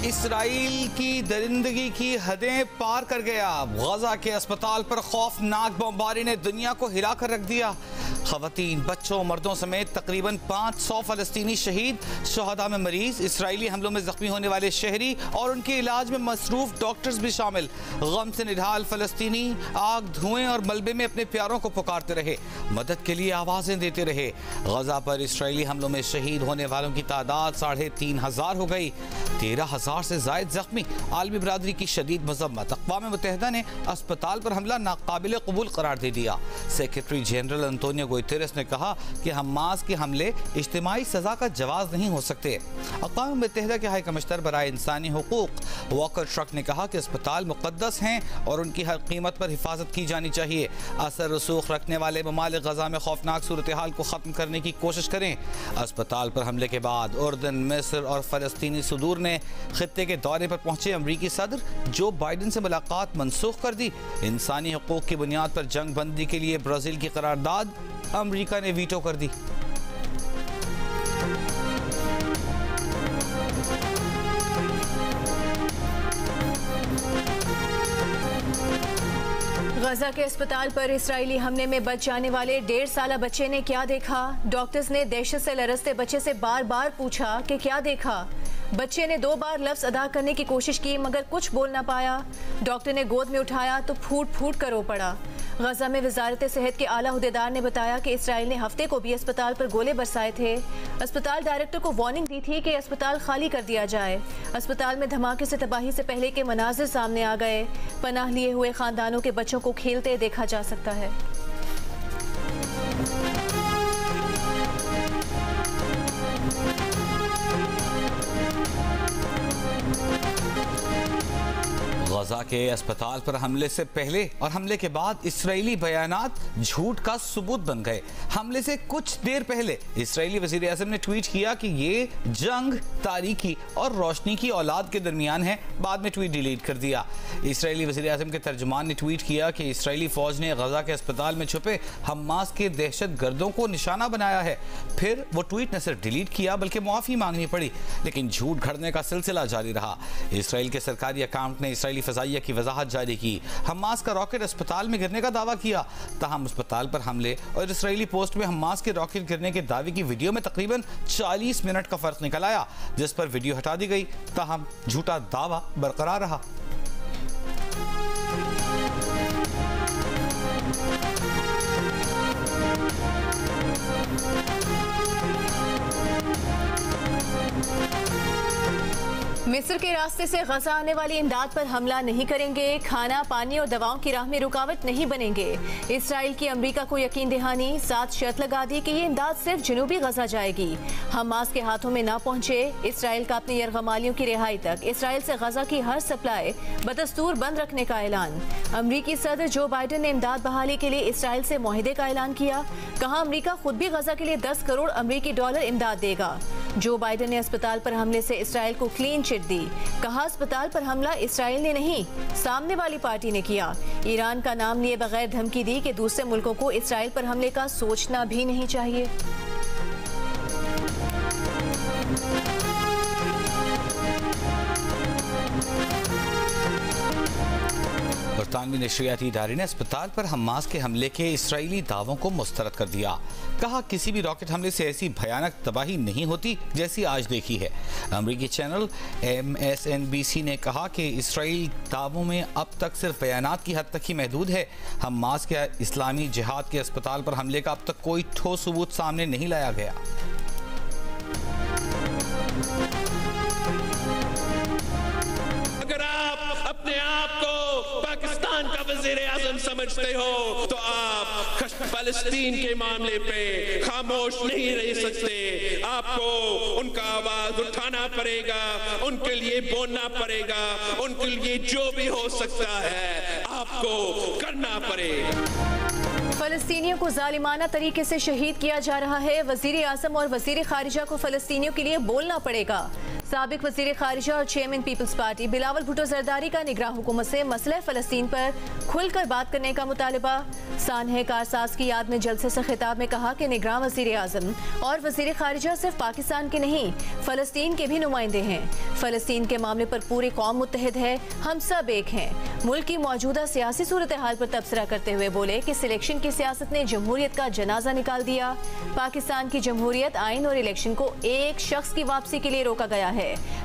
Israel की दरिंदगी की हदें पार कर गया। गजा के अस्पताल पर खौफनाक बमबारी ने दुनिया को हिला कर रख दिया। खवातीन, बच्चों, मर्दों समेत तकरीबन 500 फलस्तीनी शहीद, शहदा में मरीज, इसराइली हमलों में जख्मी होने वाले शहरी और उनके इलाज में मसरूफ डॉक्टर्स भी शामिल। गम से निढाल फलस्तीनी आग, धुएं और मलबे में अपने प्यारों को पुकारते रहे, मदद के लिए आवाजें देते रहे। गजा पर इसराइली हमलों में शहीद होने वालों की तादाद 3500 हो गई। 13,000 से जायद जख्मी। आलमी बरादरी की शदीद मजम्मत। अक़वाम मुत्तहिदा ने अस्पताल पर हमला नाकाबिल कबूल करार दे दिया। सेक्रेटरी जनरल अंतोनियो गुतेरेस ने कहा कि हमास के हमले इज्तिमाई सजा का जवाब नहीं हो सकते। अक़वाम मुत्तहिदा के हाई कमिश्नर बराए इंसानी हुकूक वॉकर ट्रक ने कहा कि अस्पताल मुक़द्दस हैं और उनकी हर कीमत पर हिफाजत की जानी चाहिए। असर रसूख रखने वाले ममालिक गजा में खौफनाक सूरत हाल को ख़त्म करने की कोशिश करें। अस्पताल पर हमले के बाद उर्दन, मिस्र और फ़लस्तीनी सदूर ने खित्ते के दौरे पर पहुंचे अमरीकी सदर जो बाइडन से मुलाकात मनसूख कर दी। इंसानी हकूक की बुनियाद पर जंग बंदी के लिए ब्राज़ील की करारदाद अमरीका ने वीटो कर दी। गजा के अस्पताल पर इसराइली हमले में बच जाने वाले 1.5 साला बच्चे ने क्या देखा? डॉक्टर्स ने दहशत से लरसते बच्चे से बार बार पूछा कि क्या देखा। बच्चे ने 2 बार लफ्ज अदा करने की कोशिश की मगर कुछ बोल ना पाया। डॉक्टर ने गोद में उठाया तो फूट फूट कर रो पड़ा। गजा में वजारत सेहत के आला अहदेदार ने बताया कि इसराइल ने हफ्ते को भी अस्पताल पर गोले बरसाए थे। अस्पताल डायरेक्टर को वार्निंग दी थी कि अस्पताल खाली कर दिया जाए। अस्पताल में धमाके से तबाही से पहले के मनाजिर सामने आ गए। पनाह लिए हुए खानदानों के बच्चों को खेलते देखा जा सकता है। गजा के अस्पताल पर हमले से पहले और हमले के बाद इसराइली बयानात झूठ का सबूत बन गए। हमले से कुछ देर पहले इसराइली वज़ीर आज़म ने ट्वीट किया कि ये जंग तारीकी और रोशनी की औलाद के दरमियान है। बाद में ट्वीट डिलीट कर दिया। इसराइली वज़ीर आज़म के तर्जुमान ने ट्वीट किया कि इसराइली फ़ौज ने गजा के अस्पताल में छुपे हमास के दहशत गर्दों को निशाना बनाया है। फिर वो ट्वीट न सिर्फ डिलीट किया बल्कि मुआफ़ी मांगनी पड़ी, लेकिन झूठ घड़ने का सिलसिला जारी रहा। इसराइल के सरकारी अकाउंट ने इसराइली फ़ज़ाइया की वजाहत जारी की। हमास का रॉकेट अस्पताल में गिरने का दावा किया। ताहम अस्पताल पर हमले और इसराइली पोस्ट में हमास के रॉकेट गिरने के दावे की वीडियो में तकरीबन 40 मिनट का फर्क निकल आया, जिस पर वीडियो हटा दी गई। ताहम झूठा दावा बरकरार रहा। मिस्र के रास्ते से गजा आने वाली इमदाद पर हमला नहीं करेंगे। खाना, पानी और दवाओं की राह में रुकावट नहीं बनेंगे। इसराइल की अमरीका को यकीन दहानी, साथ शर्त लगा दी कि ये इमदाद सिर्फ जनूबी गजा जाएगी, हमास के हाथों में ना पहुंचे। इसराइल का अपने यरगमालियों की रिहाई तक इसराइल से गजा की हर सप्लाई बदस्तूर बंद रखने का ऐलान। अमरीकी सदर जो बाइडन ने इमदाद बहाली के लिए इसराइल से मुआहदे का ऐलान किया। कहा अमरीका खुद भी गजा के लिए 10 करोड़ अमरीकी डॉलर इमदाद देगा। जो बाइडन ने अस्पताल पर हमले से इसराइल को क्लीन चिट दी। कहा अस्पताल पर हमला इसराइल ने नहीं, सामने वाली पार्टी ने किया। ईरान का नाम लिए बगैर धमकी दी कि दूसरे मुल्कों को इसराइल पर हमले का सोचना भी नहीं चाहिए। बरतानवी नशरियाती इदारे ने अस्पताल पर हमास के हमले के इसराइली दावों को मुस्तरद कर दिया। कहा किसी भी रॉकेट हमले से ऐसी भयानक तबाही नहीं होती जैसी आज देखी है। अमरीकी चैनल MSNBC ने कहा कि इसराइल दावों में अब तक सिर्फ बयानात की हद तक ही महदूद है। हमास के इस्लामी जिहाद के अस्पताल पर हमले का अब तक कोई ठोस सबूत सामने नहीं लाया गया। अगर आप अपने आप को पाकिस्तान का वज़ीर आज़म समझते हो तो आप फ़लस्तीन के मामले पे खामोश नहीं रह सकते। आपको उनका आवाज उठाना पड़ेगा, उनके लिए बोलना पड़ेगा, उनके लिए जो भी हो सकता है आपको करना पड़ेगा। फलस्तीनियों को जालिमाना तरीके से शहीद किया जा रहा है। वजीर आज़म और वजीर खारिजा को फलस्तीनियों के लिए बोलना पड़ेगा। साबिक वज़ीर खारिजा और चेयरमैन पीपल्स पार्टी बिलावल भुट्टो जरदारी का निगरान हुकूमत से मसला फ़लस्तीन पर खुलकर बात करने का मुतालबा। सानहे कारसाज की याद में जलसे से खिताब में कहा कि निगरान वज़ीर आज़म और वज़ीर खारिजा सिर्फ पाकिस्तान के नहीं फ़लस्तीन के भी नुमाइंदे हैं। फ़लस्तीन के मामले पर पूरी कौम मुत्तहिद है, हम सब एक हैं। मुल्क की मौजूदा सियासी सूरत हाल पर तबसरा करते हुए बोले कि सिलेक्शन की सियासत ने जमहूरियत का जनाजा निकाल दिया। पाकिस्तान की जमहूरियत, आइन और इलेक्शन को एक शख्स की वापसी के लिए रोका गया है।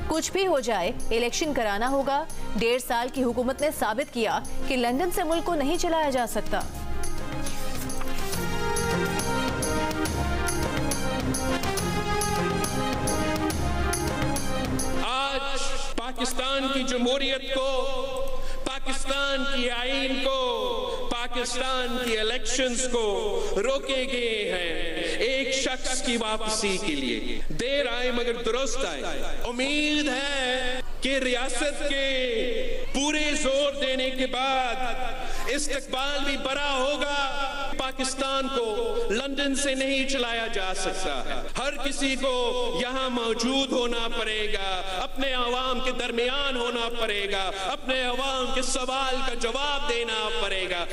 कुछ भी हो जाए इलेक्शन कराना होगा। 1.5 साल की हुकूमत ने साबित किया कि लंदन से मुल्क को नहीं चलाया जा सकता। आज पाकिस्तान की जमहूरियत को, पाकिस्तान की आइन को, पाकिस्तान की इलेक्शंस को रोके गए हैं एक शख्स की वापसी के लिए। देर आए मगर दुरुस्त आए। उम्मीद है कि रियासत के पूरे जोर देने के बाद इस्तकबाल भी बड़ा होगा। पाकिस्तान को लंदन से नहीं चलाया जा सकता। हर किसी को यहाँ मौजूद होना पड़ेगा, अपने अवाम के दरमियान होना पड़ेगा, अपने अवाम के सवाल का जवाब देना पड़ेगा।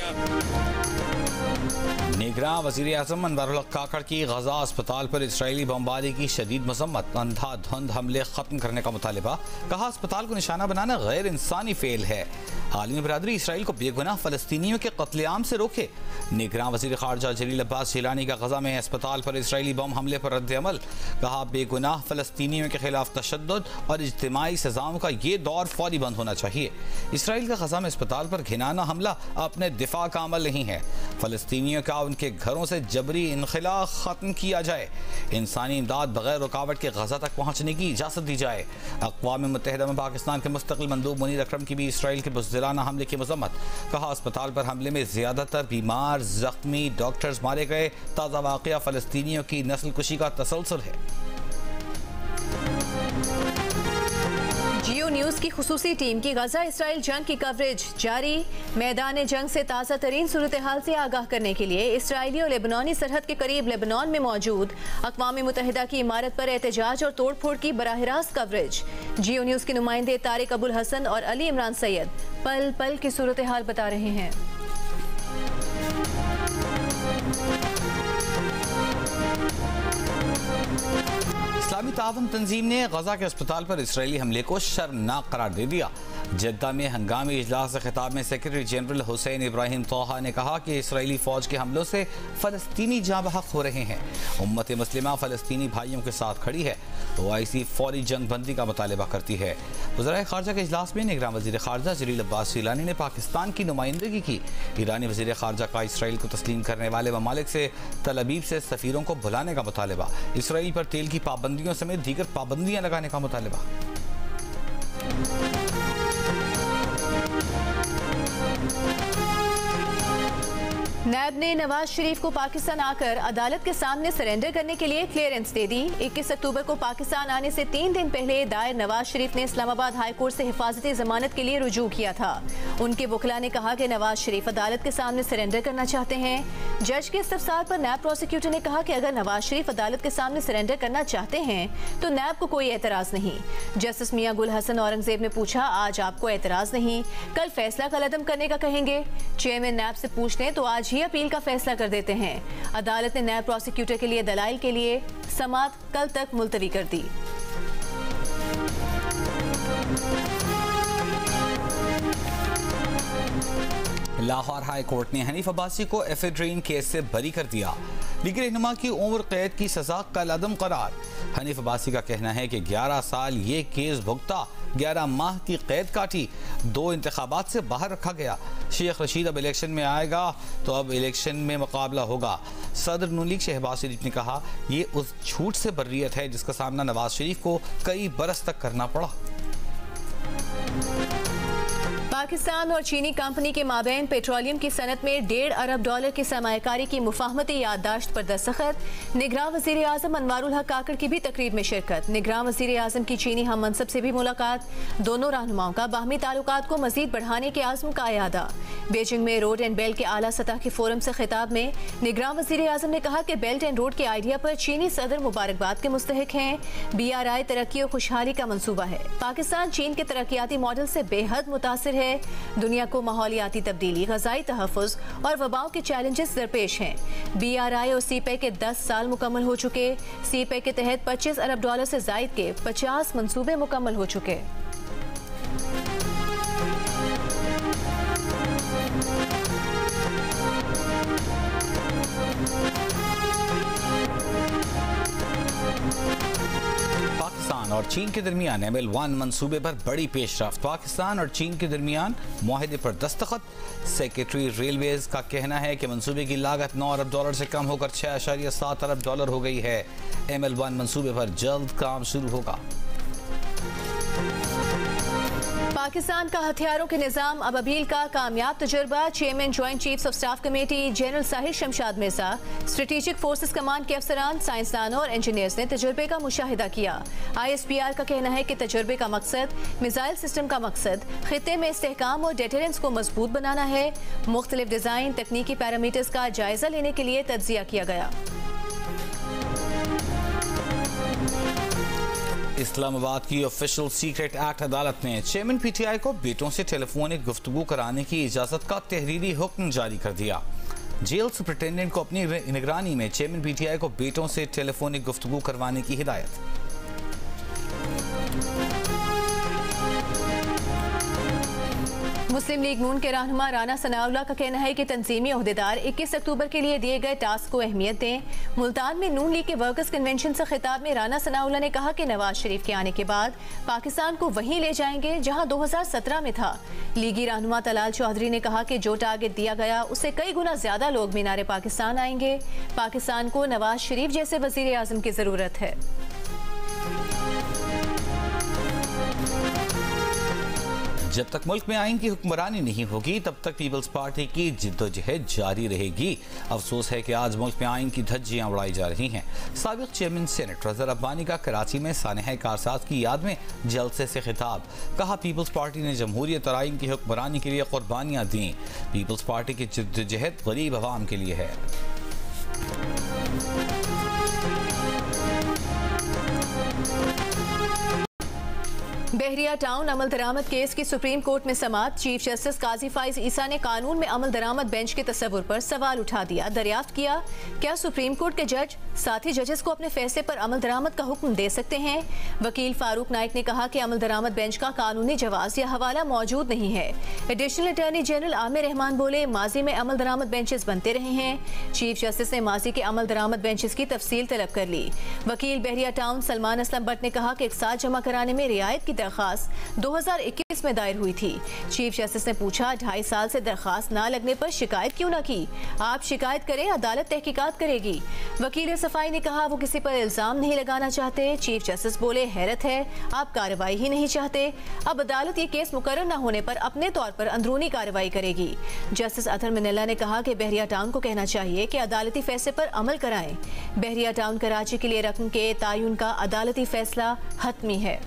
निगरान वज़ीर आज़म अनवरुल हक काकड़ की गजा अस्पताल पर इसराइली बमबारी की शदीद मजम्मत। अंधाधुंध हमले खत्म करने का मुतालिबा। कहा अस्पताल को निशाना बनाना गैर इंसानी फेल है। आलमी बरादरी इसराइल को बेगुनाह फ़लस्तीनियों के कत्लेआम से रोके। निगरान वज़ीर खारजा जलील अब्बास जिलानी का गजा में अस्पताल पर इसराइली बम हमले पर रद्द-ए-अमल। कहा बेगुनाह फ़लस्तीनियों के खिलाफ तशद्दुद और इज्तिमाई सज़ाओं का ये दौर फौरी बंद होना चाहिए। इसराइल का गजा में अस्पताल पर घिनाना हमला अपने दिफा का अमल नहीं है। फ़लस्तीनियों का उनके घरों से जबरी इनखला खत्म किया जाए। इंसानी इमदाद बगैर रुकावट के गजा तक पहुँचने की इजाज़त दी जाए। अक़वाम मुत्तहिदा में पाकिस्तान के मुस्तक़िल मंदूब मुनीर अकरम की भी इसराइल के बुज़दिलाना हमले की मज़म्मत। कहा अस्पताल पर हमले में ज़्यादातर बीमार, ज़ख्मी, डॉक्टर्स मारे गए। ताज़ा वाक़या फ़लस्तीनियों की नस्ल कुशी का तसलसल है। जियो न्यूज़ की खुसूसी टीम की गजा इसराइल जंग की कवरेज जारी। मैदान जंग से ताज़ा तरीन सूरत हाल से आगाह करने के लिए इसराइली और लेबनानी सरहद के करीब लेबनान में मौजूद अक़वाम मुत्तहिदा की इमारत पर एहतजाज और तोड़ फोड़ की बराह रास्त कवरेज। जियो न्यूज़ के नुमाइंदे तारिक अबुल हसन और अली इमरान सैयद पल पल की सूरत हाल बता रहे हैं। इस्लामी तावन तंजीम ने गजा के अस्पताल पर इसराइली हमले को शर्मनाक करार दे दिया। जद्दा में हंगामी इजलास से खिताब में सेक्रेटरी जनरल हुसैन इब्राहिम तोहा ने कहा कि इसराइली फौज के हमलों से फ़लस्तीनी जाँ बहक हो रहे हैं। उम्मत मुस्लिमा फ़लस्तीनी भाइयों के साथ खड़ी है। ओआईसी फौरी जंग बंदी का मुतालबा करती है। वज़ीर ख़ारजा के इजलास में निगरान वज़ीर ख़ारजा जलील अब्बास जिलानी ने पाकिस्तान की नुमाइंदगी की। ईरानी वज़ीर ख़ारजा का इसराइल को तस्लीम करने वाले ममालिक से तल अबीब से सफ़ीरों को बुलाने का मुतालबा। इसराइल पर तेल की पाबंदियों समेत दीगर पाबंदियां लगाने का मुतालबा। नैब ने नवाज शरीफ को पाकिस्तान आकर अदालत के सामने सरेंडर करने के लिए क्लियरेंस दे दी। 21 अक्टूबर को पाकिस्तान आने से 3 दिन पहले दायर नवाज शरीफ ने इस्लामाबाद हाई कोर्ट से हिफाजती जमानत के लिए रुजू किया था। उनके वकला ने कहा कि नवाज शरीफ अदालत के सामने सरेंडर करना चाहते हैं। जज के इस्तफसार पर नैब प्रोसिक्यूटर ने कहा कि अगर नवाज शरीफ अदालत के सामने सरेंडर करना चाहते हैं तो नैब को कोई एतराज़ नहीं। जस्टिस मियां गुल हसन औरंगजेब ने पूछा, आज आपको एतराज़ नहीं, कल फैसला कलअदम करने का कहेंगे? चेयरमैन नैब से पूछ लें तो आज ही अपील का फैसला कर देते हैं। अदालत ने नैब प्रोसिक्यूटर के लिए दलाइल के लिए समाअत कल तक मुलतवी कर दी। लाहौर हाई कोर्ट ने हनीफ अब्बासी को एफेड्रीन केस से बरी कर दिया। लीग रहनुमा की उम्र कैद की सजा कलअदम करार। हनीफ अब्बासी का कहना है कि 11 साल ये केस भुगता, 11 माह की कैद काटी, 2 इंतखाबात से बाहर रखा गया। शेख रशीद अब इलेक्शन में आएगा तो अब इलेक्शन में मुकाबला होगा। सदर नून लीग शहबाज शरीफ ने कहा, ये उस झूठ से बर्रियत है जिसका सामना नवाज शरीफ को कई बरस तक करना पड़ा। पाकिस्तान और चीनी कंपनी के माबैन पेट्रोलियम की सनत में $1.5 अरब की सरमायाकारी की मुफाहमती याददाश्त पर दस्तखत। निगरान वज़ीर आज़म अनवारुल हक काकड़ की भी तकरीब में शिरकत। निगरान वज़ीर आज़म की चीनी हम मनसब से भी मुलाकात। दोनों रहनुमाओं का बाहमी ताल्लुकात को मजीद बढ़ाने के आज़म का इरादा। बीजिंग में रोड एंड बेल्ट के आला सतह के फोरम से खिताब में निगरान वज़ीर आज़म ने कहा कि बेल्ट एंड रोड के आइडिया पर चीनी सदर मुबारकबाद के मुस्तहिक हैं। BRI तरक्की और खुशहाली का मंसूबा है। पाकिस्तान चीन के तरक्याती मॉडल से बेहद मुतासिर है। दुनिया को माहौलियाती तब्दीली, ग़ज़ाई तहफ़्फ़ुज़ और वबाओं के चैलेंजेस दरपेश हैं। BRI और CPEC के 10 साल मुकम्मल हो चुके। CPEC के तहत $25 अरब से ज़ायद के 50 मंसूबे मुकम्मल हो चुके। पाकिस्तान और चीन के दरमियान ML1 मंसूबे पर बड़ी पेशरफ्त। पाकिस्तान और चीन के दरमियान मुआहदे पर दस्तखत। सेक्रेटरी रेलवेज का कहना है कि मंसूबे की लागत $9 अरब से कम होकर $6.7 अरब हो गई है। ML1 मंसूबे पर जल्द काम शुरू होगा। पाकिस्तान का हथियारों के निज़ाम अबाबील का कामयाब तजुर्बा। Chairman joint chiefs of staff committee general Sahir Shamshad Mirza, strategic forces command के अफसरान, साइंसदानों और इंजीनियर्स ने तजुर्बे का मुशाहिदा किया। ISPR का कहना है कि तजुर्बे का मकसद, मिसाइल सिस्टम का मकसद खित्ते में इस्तेहकाम और डेटरेंस को मजबूत बनाना है। मुख्तलिफ डिज़ाइन तकनीकी पैरामीटर्स का जायजा लेने के लिए तज्जिया किया गया। इस्लामाबाद की ऑफिशियल सीक्रेट एक्ट अदालत ने चेयरमैन PTI को बेटों से टेलीफोनिक गुफ्तगू कराने की इजाज़त का तहरीरी हुक्म जारी कर दिया। जेल सुपरिटेंडेंट को अपनी निगरानी में चेयरमैन PTI को बेटों से टेलीफोनिक गुफ्तगू करवाने की हिदायत। मुस्लिम लीग नून के रहनुमा राना सनाउल्लाह का कहना है कि तंजीमी ओहदेदार 21 अक्टूबर के लिए दिए गए टास्क को अहमियत दें। मुल्तान में नून लीग के वर्कर्स कन्वेंशन से खिताब में राना सनाउल्लाह ने कहा कि नवाज शरीफ के आने के बाद पाकिस्तान को वहीं ले जाएंगे जहां 2017 में था। लीगी रहनुमा तलाल चौधरी ने कहा कि जो टारगेट दिया गया उससे कई गुना ज्यादा लोग मीनारे पाकिस्तान आएंगे। पाकिस्तान को नवाज शरीफ जैसे वजीर आजम की जरूरत है। जब तक मुल्क में आइन की हुक्मरानी नहीं होगी तब तक पीपल्स पार्टी की जिद्दोजहद जारी रहेगी। अफसोस है कि आज मुल्क में आइन की धज्जियां उड़ाई जा रही हैं। साबिक चेयरमैन सेनेट रज़ा रब्बानी का कराची में सानह कारसाज की याद में जलसे से खिताब। कहा, पीपल्स पार्टी ने जमहूरियत और आइन की हुक्मरानी के लिए कुर्बानियां दी। पीपल्स पार्टी की जिद्दोजहद गरीब अवाम के लिए है। बहरिया टाउन अमल दरामद केस की सुप्रीम कोर्ट में समाअत। चीफ जस्टिस काजी फाइज ईसा ने कानून में अमल दरामद बेंच के तस्वुर पर सवाल उठा दिया। दरियाफ्त किया, क्या सुप्रीम कोर्ट के जज साथी जजेस को अपने फैसले पर अमल दरामद का हुक्म दे सकते हैं? वकील फारूक नाइक ने कहा कि अमल दरामद बेंच का कानूनी जवाज या हवाला मौजूद नहीं है। Additional attorney general Aamir Rahman बोले, माजी में अमल दरामद बेंचेस बनते रहे हैं। चीफ जस्टिस ने माजी के अमल दरामद बेंचेस की तफसील तलब कर ली। वकील बहरिया टाउन सलमान असलम भट्ट ने कहा कि एक साथ जमा कराने में रियायत की दरखास्त 2021 में दायर हुई थी। चीफ जस्टिस ने पूछा, 2.5 साल से दरखास्त ना लगने पर शिकायत क्यों ना की? आप शिकायत करें, अदालत तहकीकात करेगी। वकील सफाई ने कहा, वो किसी पर इल्जाम नहीं लगाना चाहते। चीफ जस्टिस बोले, हैरत है, आप कार्रवाई ही नहीं चाहते। अब अदालत ये केस मुकर्रर न होने पर अपने तौर पर अंदरूनी कार्रवाई करेगी। जस्टिस अतहर मिनल्ला ने कहा कि बहरिया टाउन को कहना चाहिए कि अदालती फैसले पर अमल कराएं। बहरिया टाउन कराची के लिए रकम के तायुन का अदालती फैसला हतमी है।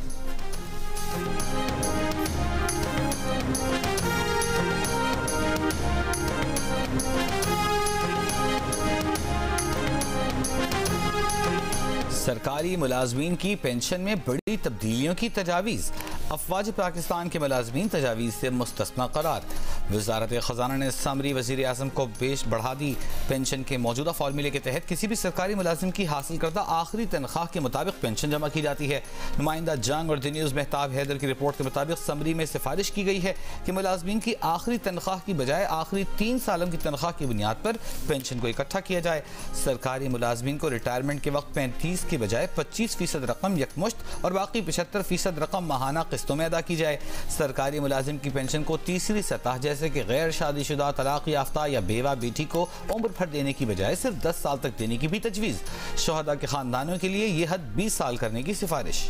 सरकारी मुलाजमीन की पेंशन में बड़ी तब्दीलियों की तजावीज़। अफवाज पाकिस्तान के मुलाजमीन तजावीज़ से मुस्तस्ना करार। वजारत खजाना ने समरी वज़ीर आज़म को पेश बढ़ा दी। पेंशन के मौजूदा फार्मूले के तहत किसी भी सरकारी मुलाजिम की हासिल करदा आखिरी तनख्वाह के मुताबिक पेंशन जमा की जाती है। नुमाइंदा जंग और द न्यूज़ मेहताब हैदर की रिपोर्ट के मुताबिक समरी में सिफारिश की गई है कि मुलाजमीन की आखिरी तनख्वाह की बजाय आखिरी 3 सालों की तनख्वाह की बुनियाद पर पेंशन को इकट्ठा किया जाए। सरकारी मुलाजमीन को रिटायरमेंट के वक्त 35 की बजाय 25% रकम यकमुश्त और बाकी 75% रकम माहाना किस्तों में अदा की जाए। सरकारी मुलाजिम की पेंशन को तीसरी सतह जैसे कि गैर शादीशुदा, तलाक याफ्ता या बेवा बेटी को उम्र भर देने की बजाय सिर्फ 10 साल तक देने की भी तजवीज़। शोहदा के खानदानों के लिए यह हद 20 साल करने की सिफारिश।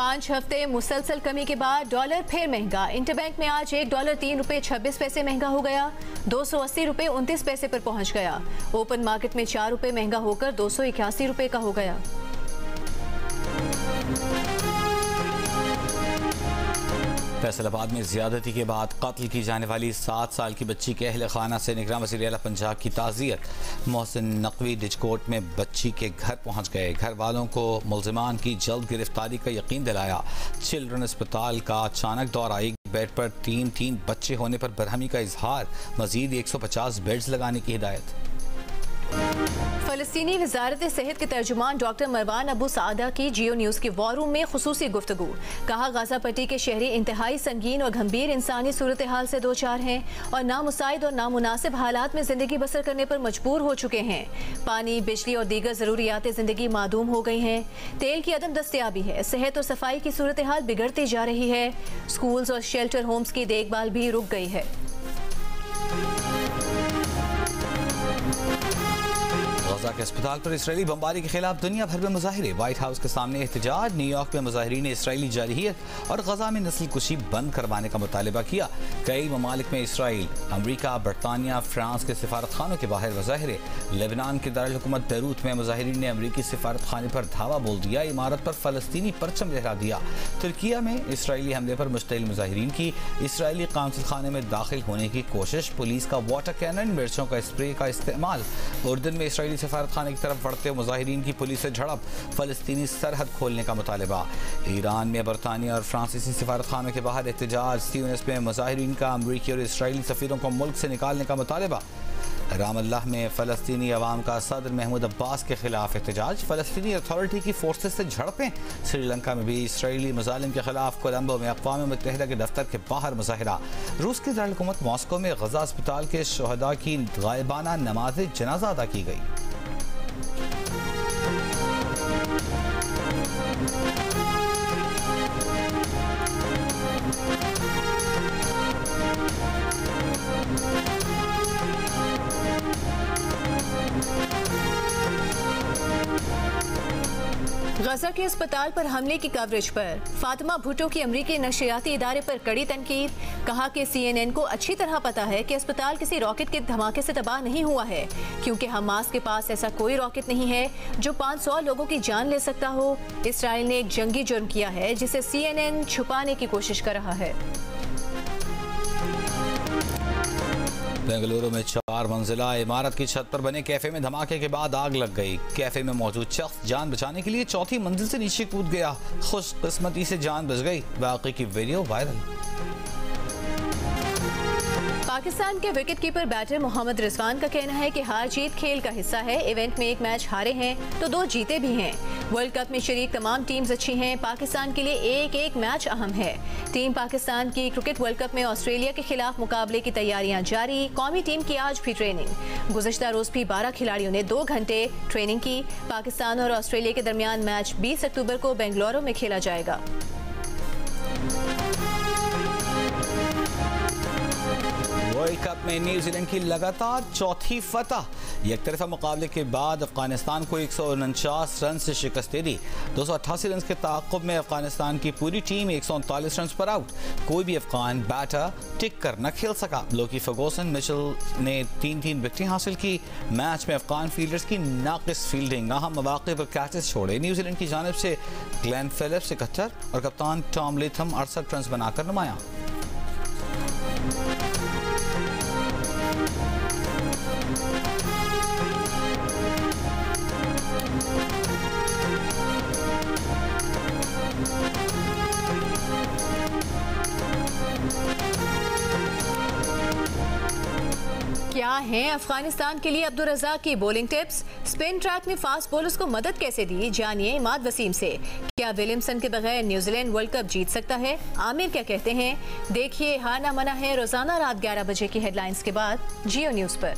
5 हफ्ते मुसलसल कमी के बाद डॉलर फिर महंगा। इंटरबैंक में आज $1 ₹3.26 महंगा हो गया, $280.29 पर पहुंच गया। ओपन मार्केट में ₹4 महंगा होकर $281 का हो गया। फैसलाबाद में ज्यादती के बाद कत्ल की जाने वाली 7 साल की बच्ची के अहल खाना से निगरान वज़ीर आला पंजाब की ताज़ियत। मोहसिन नकवी डिजकोट में बच्ची के घर पहुंच गए। घर वालों को मुल्ज़िमान की जल्द गिरफ्तारी का यकीन दिलाया। चिल्ड्रन अस्पताल का अचानक दौरा, एक बेड पर तीन बच्चे होने पर बरहमी का इजहार। मजीद 150 बेड्स लगाने की हिदायत। फलस्तीनी वजारत सेहत के तर्जुमान डॉक्टर मरवान अबू सादा की जियो न्यूज़ के वॉर रूम में खुसूसी गुफ्तगू। कहा, गाजा पट्टी के शहरी इंतहाई संगीन और गंभीर इंसानी सूरत हाल से दो चार हैं और नामुसाइद और नामुनासिब हालात में जिंदगी बसर करने पर मजबूर हो चुके हैं। पानी, बिजली और दीगर जरूरियात जिंदगी मादूम हो गई हैं। तेल की अदम दस्तयाबी है। सेहत और सफाई की सूरत हाल बिगड़ती जा रही है। स्कूल्स और शेल्टर होम्स की देखभाल भी रुक गई है। गाजा के अस्पताल पर इसराइली बमबारी के खिलाफ दुनिया भर में मुजाहिरे। व्हाइट हाउस के सामने एहतजाज। न्यूयॉर्क में मुजाहिरीन ने इसराइली जारहियत और गजा में नस्ल कुशी बंद करवाने का मुतालिबा किया। कई ममालिक में इसराइल, अमरीका, बरतानिया, फ्रांस के सिफारत खानों के बाहर मुजाहिरे। लेबनान के दारुल-हुकूमत बैरूत में मुजाहिरीन ने अमरीकी सिफारत खाने पर धावा बोल दिया। इमारत पर फलस्तीनी परचम लहरा दिया। तुर्किया में इसराइली हमले पर मुश्तइल मुजाहिरीन की इसराइली काउंसिल खाने में दाखिल होने की कोशिश। पुलिस का वाटर कैनन, मिर्चों का स्प्रे का इस्तेमाल। उर्दन में इसराइली सिफारत खाने की तरफ बढ़ते मुजाहिरीन की पुलिस से झड़प। फलस्तीनी सरहद खोलने का मुतालिबा। ईरान में बरतानिया और फ्रांसीसी सिफारत खानों के बाहर एहतजाज। ट्यूनिस में मुजाहिरीन का अमरीकी और इसराइली सफीरों को मुल्क से निकालने का मुतालिबा। रामल्लाह में फलस्तीनी अवाम का सदर महमूद अब्बास के खिलाफ एहतजाज। फलस्तीनी अथॉरिटी की फोर्सेस से झड़पें। श्रीलंका में भी इसराइली मुजालिम के खिलाफ कोलंबो में अक़वाम मुत्तहिदा के दफ्तर के बाहर मुजाहिरा। रूस की दारुल-हुकूमत मॉस्को में गजा अस्पताल के शहदा की गायबाना नमाज जनाजा अदा की गई। गजा के अस्पताल पर हमले की कवरेज पर फातिमा भुट्टो की अमरीकी नशरियाती इदारे पर कड़ी तनकीद। कहा कि CNN को अच्छी तरह पता है कि अस्पताल किसी रॉकेट के धमाके से तबाह नहीं हुआ है, क्योंकि हमास के पास ऐसा कोई रॉकेट नहीं है जो 500 लोगों की जान ले सकता हो। इसराइल ने एक जंगी जुर्म किया है जिसे CNN छुपाने की कोशिश कर रहा है। बेंगलुरु में 4 मंजिला इमारत की छत पर बने कैफे में धमाके के बाद आग लग गई। कैफे में मौजूद शख्स जान बचाने के लिए 4थी मंजिल से नीचे कूद गया। खुशकिस्मती से जान बच गई। वाकई की वीडियो वायरल। पाकिस्तान के wicket keeper batter Mohammad Rizwan का कहना है कि हार जीत खेल का हिस्सा है। इवेंट में एक मैच हारे हैं तो 2 जीते भी हैं। वर्ल्ड कप में शरीक तमाम टीम्स अच्छी हैं। पाकिस्तान के लिए एक मैच अहम है। टीम पाकिस्तान की क्रिकेट वर्ल्ड कप में ऑस्ट्रेलिया के खिलाफ मुकाबले की तैयारियां जारी। कौमी टीम की आज भी ट्रेनिंग। गुज़िश्ता रोज भी 12 खिलाड़ियों ने 2 घंटे ट्रेनिंग की। पाकिस्तान और ऑस्ट्रेलिया के दरमियान मैच 20 अक्टूबर को बेंगलुरु में खेला जाएगा। वर्ल्ड कप में न्यूजीलैंड की लगातार 4थी फतह। एक तरफा मुकाबले के बाद अफगानिस्तान को 149 रन से शिकस्त दे दी। 288 रन के ताक़ुब में अफगानिस्तान की पूरी टीम 139 रन पर आउट। कोई भी अफगान बैटर टिक कर न खेल सका। लोकी फर्गूसन, मिचेल ने 3 विकेटें हासिल की। मैच में अफगान फील्डर्स की नाकिस फील्डिंग, अहम मौके पर कैचेस छोड़े। न्यूजीलैंड की जानिब से ग्लेन फिलिप्स 71 और कप्तान टॉम लेथम 68 रन बनाकर नुमाया। क्या हैं अफगानिस्तान के लिए अब्दुल रज़ाक की बॉलिंग टिप्स? स्पिन ट्रैक में फास्ट बॉलर्स को मदद कैसे दी, जानिए इमाद वसीम से। क्या विलियमसन के बगैर न्यूजीलैंड वर्ल्ड कप जीत सकता है? आमिर क्या कहते हैं? देखिए हार ना मना है रोजाना रात 11 बजे की हेडलाइंस के बाद जियो न्यूज़ पर।